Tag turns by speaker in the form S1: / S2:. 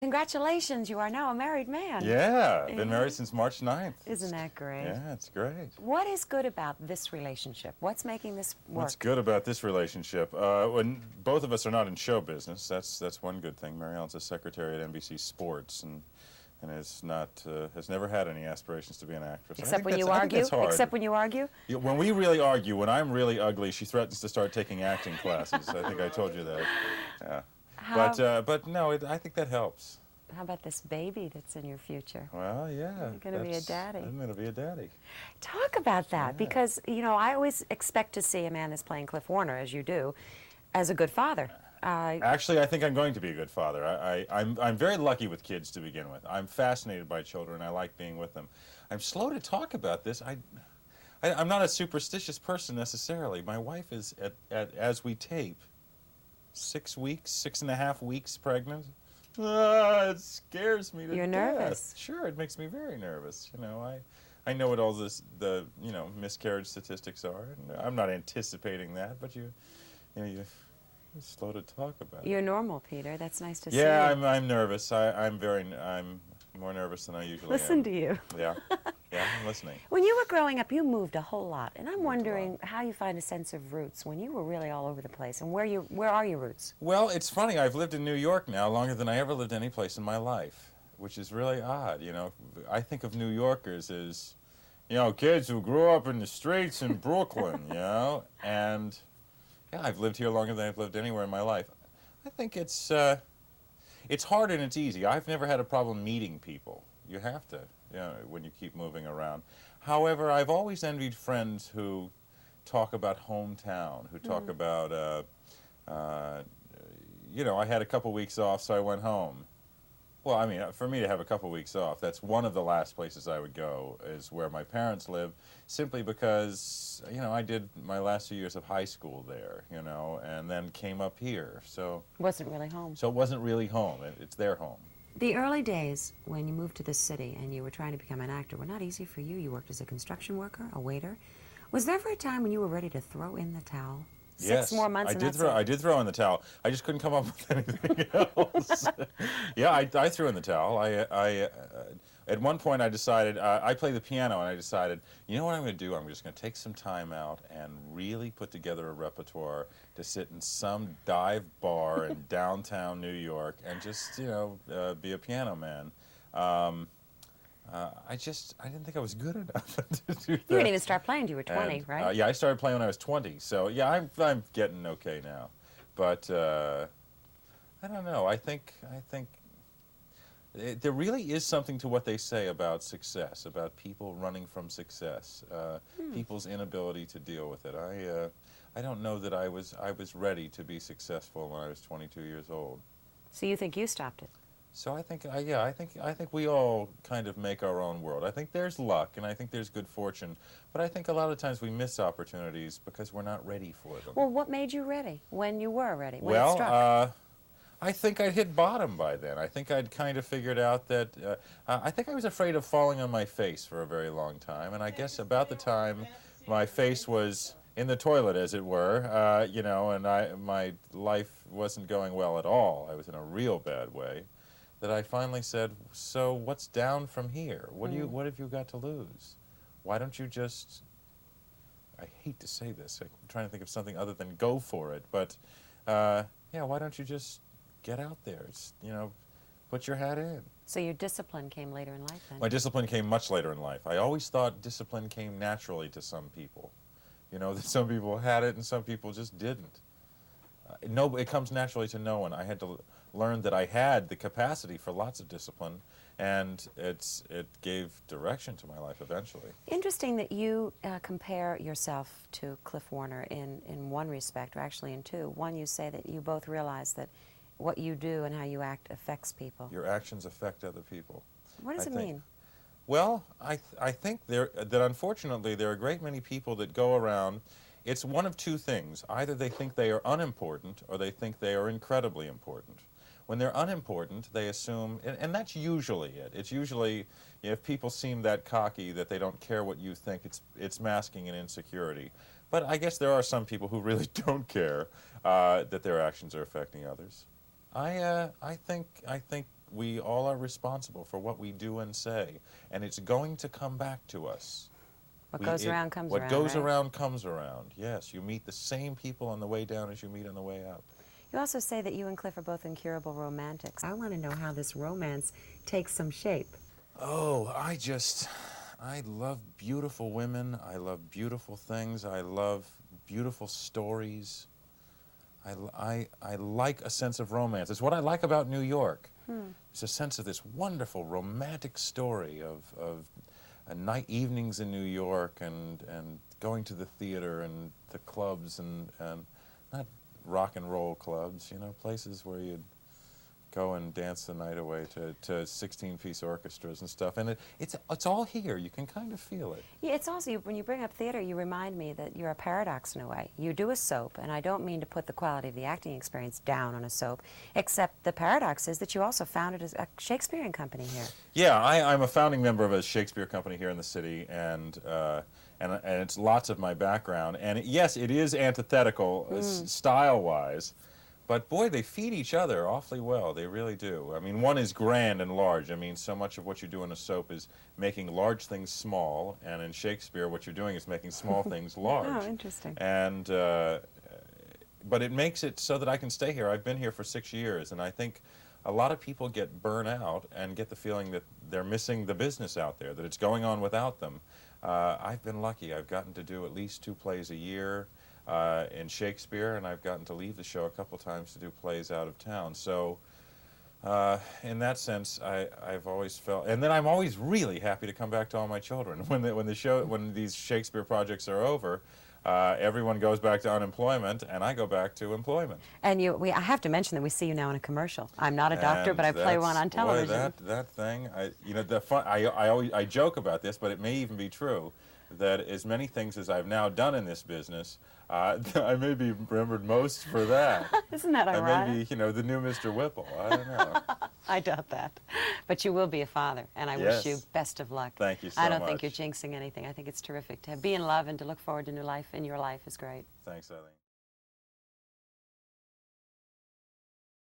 S1: Congratulations, you are now a married man.
S2: Yeah, I've been married since March 9th.
S1: Isn't that great?
S2: Yeah, it's great.
S1: What is good about this relationship? What's making this work?
S2: What's good about this relationship? When both of us are not in show business, that's one good thing. Mary Ellen's a secretary at NBC Sports and has never had any aspirations to be an actress.
S1: Except when you argue? Except when you argue?
S2: Yeah, when we really argue, when I'm really ugly, she threatens to start taking acting classes. I think I told you that. Yeah. But no, I think that helps.
S1: How about this baby that's in your future?
S2: Well, yeah.
S1: You're going to be a daddy.
S2: I'm going to be a daddy.
S1: Talk about that,
S2: Yeah.
S1: because, you know, I always expect to see a man that's playing Cliff Warner, as you do, as a good father.
S2: Actually, I think I'm going to be a good father. I'm very lucky with kids to begin with. I'm fascinated by children. I like being with them. I'm slow to talk about this. I'm not a superstitious person necessarily. My wife is, as we tape, 6.5 weeks pregnant. It scares me to
S1: You're
S2: death.
S1: nervous.
S2: Sure, it makes me very nervous. You know, I know what all the miscarriage statistics are. And I'm not anticipating that, but you're slow to talk about it.
S1: You're normal, Peter. That's nice to see.
S2: Yeah, I'm nervous. I'm more nervous than I usually
S1: Listen
S2: am.
S1: to you.
S2: Yeah, yeah, I'm listening.
S1: When you were growing up, you moved a whole lot, and I'm wondering how you find a sense of roots when you were really all over the place, and where are your roots?
S2: Well, it's funny. I've lived in New York now longer than I ever lived any place in my life, which is really odd. You know, I think of New Yorkers as, kids who grew up in the streets in Brooklyn, and yeah, I've lived here longer than I've lived anywhere in my life. I think it's hard and it's easy. I've never had a problem meeting people. You have to, when you keep moving around. However, I've always envied friends who talk about hometown, who talk about, I had a couple weeks off, so I went home. Well, I mean, for me to have a couple weeks off, that's one of the last places I would go, is where my parents live, simply because, I did my last 2 years of high school there, and then came up here, so...
S1: Wasn't really home.
S2: So it wasn't really home. It's their home.
S1: The early days when you moved to this city and you were trying to become an actor were not easy for you. You worked as a construction worker, a waiter. Was there ever a time when you were ready to throw in the towel?
S2: Yes,
S1: 6 more months and that's it?
S2: I did throw in the towel. I just couldn't come up with anything else. Yeah, I threw in the towel. At one point I decided, I play the piano, and I decided, you know what I'm going to do? I'm just going to take some time out and really put together a repertoire to sit in some dive bar in downtown New York and just, be a piano man. I didn't think I was good enough to do that.
S1: You didn't even start playing until you were 20, right?
S2: Yeah, I started playing when I was 20, so yeah, I'm getting okay now. But I don't know. I think there really is something to what they say about success, about people running from success, people's inability to deal with it. I don't know that I was ready to be successful when I was 22 years old.
S1: So you think you stopped it?
S2: So I think we all kind of make our own world. I think there's luck, and I think there's good fortune, but I think a lot of times we miss opportunities because we're not ready for them.
S1: Well, what made you ready when you were ready? When
S2: well,
S1: it struck?
S2: I think I'd hit bottom by then. I think I'd kind of figured out that I think I was afraid of falling on my face for a very long time, and I guess about the time my face was in the toilet, as it were, and my life wasn't going well at all. I was in a real bad way. That I finally said, so what's down from here? What have you got to lose? Why don't you just, I hate to say this, I'm trying to think of something other than go for it, but why don't you just get out there, put your hat in.
S1: So your discipline came later in life then?
S2: My discipline came much later in life. I always thought discipline came naturally to some people. That some people had it and some people just didn't. It comes naturally to no one. I had to learn that I had the capacity for lots of discipline, and it gave direction to my life eventually.
S1: Interesting that you compare yourself to Cliff Warner in one respect, or actually in two. One, you say that you both realize that what you do and how you act affects people.
S2: Your actions affect other people.
S1: What does it mean?
S2: Well, I think that unfortunately there are a great many people that go around. It's one of two things. Either they think they are unimportant, or they think they are incredibly important. When they're unimportant, they assume, and that's usually it. It's usually, if people seem that cocky that they don't care what you think, it's masking an insecurity. But I guess there are some people who really don't care that their actions are affecting others. I think we all are responsible for what we do and say, and it's going to come back to us.
S1: What goes around comes
S2: what
S1: around,
S2: goes
S1: right?
S2: around comes around. Yes, you meet the same people on the way down as you meet on the way up.
S1: You also say that you and Cliff are both incurable romantics. I want to know how this romance takes some shape.
S2: Oh, I love beautiful women. I love beautiful things. I love beautiful stories. I like a sense of romance. It's what I like about New York. It's a sense of this wonderful romantic story of night evenings in New York and going to the theater and the clubs and not rock and roll clubs, you know, places where you'd go and dance the night away to 16-piece orchestras and stuff. And it's all here. You can kind of feel it.
S1: Yeah, it's also, when you bring up theater, you remind me that you're a paradox in a way. You do a soap, and I don't mean to put the quality of the acting experience down on a soap, except the paradox is that you also founded a Shakespearean company here.
S2: Yeah, I'm a founding member of a Shakespeare company here in the city, and it's lots of my background. And yes, it is antithetical style-wise, but boy, they feed each other awfully well. They really do. I mean, one is grand and large. I mean, so much of what you do in a soap is making large things small, and in Shakespeare, what you're doing is making small things large.
S1: Oh, interesting.
S2: And but it makes it so that I can stay here. I've been here for 6 years, and I think a lot of people get burnt out and get the feeling that they're missing the business out there, that it's going on without them. I've been lucky. I've gotten to do at least 2 plays a year in Shakespeare, and I've gotten to leave the show a couple times to do plays out of town. So in that sense, I've always felt, and then I'm always really happy to come back to all my children. When these Shakespeare projects are over, everyone goes back to unemployment, and I go back to employment.
S1: And I have to mention that we see you now in a commercial. I'm not a doctor, but I play one on television.
S2: Boy, that thing, I joke about this, but it may even be true, that as many things as I've now done in this business, I may be remembered most for that.
S1: Isn't that ironic?
S2: I may be, the new Mr. Whipple. I don't know.
S1: I doubt that. But you will be a father, and I wish you best of luck.
S2: Thank you so
S1: I don't
S2: much.
S1: think you're jinxing anything. I think it's terrific. To be in love and to look forward to new life in your life is great.
S2: Thanks, Eileen.